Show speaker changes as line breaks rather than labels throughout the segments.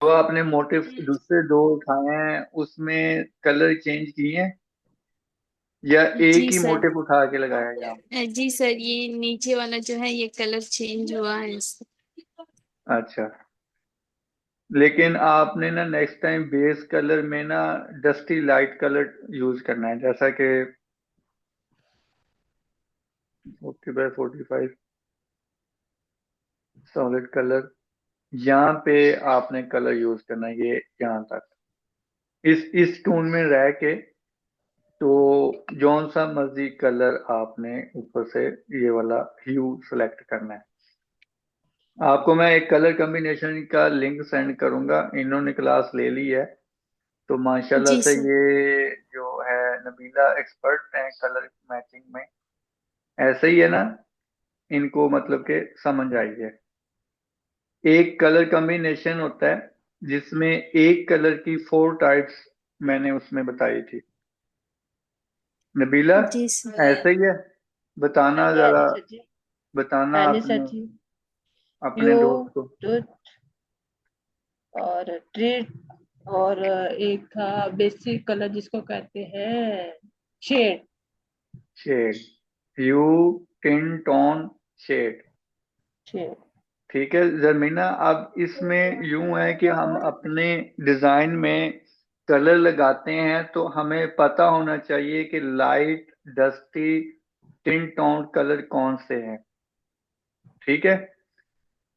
तो आपने मोटिव दूसरे दो उठाए हैं उसमें कलर चेंज किए हैं या एक
जी
ही
सर।
मोटिव उठा के लगाया यहाँ?
जी सर, ये नीचे वाला जो है ये कलर चेंज हुआ है इससे।
अच्छा, लेकिन आपने ना नेक्स्ट टाइम बेस कलर में ना डस्टी लाइट कलर यूज करना है, जैसा कि 40 बाय 45 सॉलिड कलर, यहाँ पे आपने कलर यूज करना है, ये यहाँ तक इस टोन में रह के। तो जौन सा मर्जी कलर आपने ऊपर से ये वाला ह्यू सेलेक्ट करना है। आपको मैं एक कलर कॉम्बिनेशन का लिंक सेंड करूंगा, इन्होंने क्लास ले ली है। तो माशाल्लाह
जी
से
सर।
ये जो है नबीला एक्सपर्ट हैं कलर मैचिंग में, ऐसे ही है ना, इनको मतलब के समझ आई है। एक कलर कॉम्बिनेशन होता है जिसमें एक कलर की 4 टाइप्स मैंने उसमें बताई थी। नबीला
जी सर।
ऐसा ही है,
हाँ
बताना
जी, हाँ
जरा,
जी सर जी।
बताना
हाँ जी सर
अपने
जी।
अपने
यू,
दोस्त को।
टूथ और ट्रीट, और एक था बेसिक कलर जिसको कहते हैं शेड।
शेड, ह्यू, टिन, टोन, शेड।
शेड।
ठीक है जरमीना, अब इसमें यूं है कि हम अपने डिजाइन में कलर लगाते हैं तो हमें पता होना चाहिए कि light, dusty, tin tone colour कौन से हैं। ठीक है,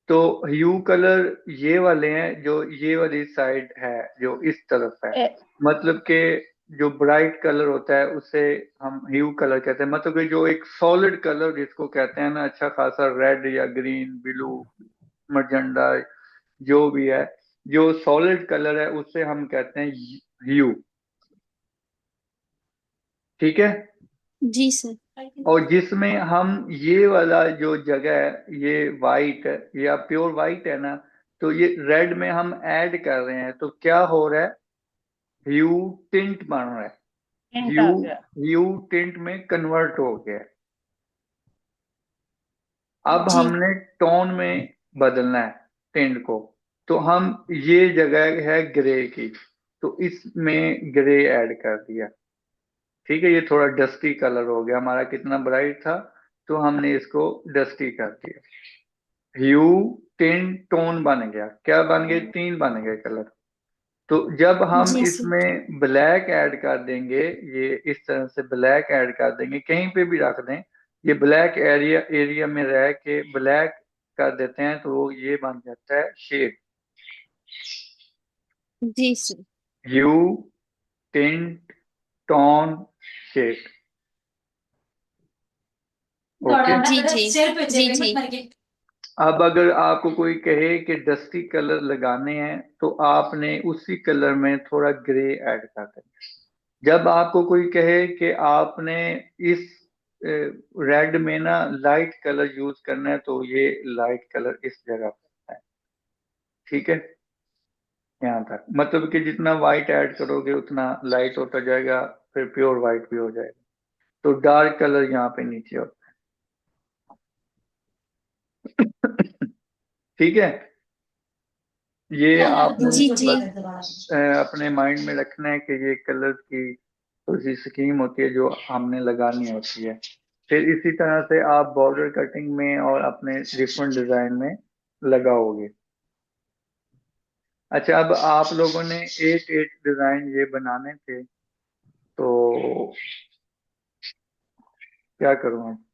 तो ह्यू कलर ये वाले हैं जो ये वाली साइड है, जो इस तरफ है।
ए,
मतलब कि जो ब्राइट कलर होता है उसे हम ह्यू कलर कहते हैं। मतलब कि जो एक सॉलिड कलर जिसको कहते हैं ना, अच्छा खासा रेड या ग्रीन, ब्लू, मजेंडा, जो भी है, जो सॉलिड कलर है उसे हम कहते हैं ह्यू। ठीक है,
जी सर।
और जिसमें हम ये वाला जो जगह है ये वाइट है या प्योर वाइट है ना, तो ये रेड में हम ऐड कर रहे हैं तो क्या हो रहा है, ह्यू टिंट बन रहा है।
हिंट
ह्यू
आ गया।
ह्यू टिंट में कन्वर्ट हो गया है। अब
जी।
हमने टोन में बदलना है टिंट को, तो हम ये जगह है ग्रे की, तो इसमें ग्रे ऐड कर दिया। ठीक है, ये थोड़ा डस्टी कलर हो गया हमारा, कितना ब्राइट था तो हमने इसको डस्टी कर दिया। ह्यू, टिन, टोन बन गया, क्या बन गए, 3 बन गए कलर। तो जब हम
जी सर।
इसमें ब्लैक ऐड कर देंगे, ये इस तरह से ब्लैक ऐड कर देंगे, कहीं पे भी रख दें, ये ब्लैक एरिया एरिया में रह के ब्लैक कर देते हैं तो ये बन जाता है शेड।
जी सर।
ह्यू, टिंट, टोन, शेड। ओके।
जी जी। जी जी।
अब अगर आपको कोई कहे कि डस्टी कलर लगाने हैं तो आपने उसी कलर में थोड़ा ग्रे ऐड कर देना। जब आपको कोई कहे कि आपने इस रेड में ना लाइट कलर यूज करना है तो ये लाइट कलर इस जगह पर है। ठीक है, यहाँ तक मतलब कि जितना वाइट ऐड करोगे उतना लाइट होता जाएगा, फिर प्योर वाइट भी हो जाएगा। तो डार्क कलर यहाँ पे नीचे होता है। ठीक है, ये आपने
जी जी।
बस अपने माइंड में रखना है कि ये कलर की थोड़ी सी स्कीम होती है जो हमने लगानी होती है। फिर इसी तरह से आप बॉर्डर कटिंग में और अपने डिफरेंट डिजाइन में लगाओगे। अच्छा, अब आप लोगों ने एक एक डिजाइन ये बनाने थे, तो क्या करूँ अब?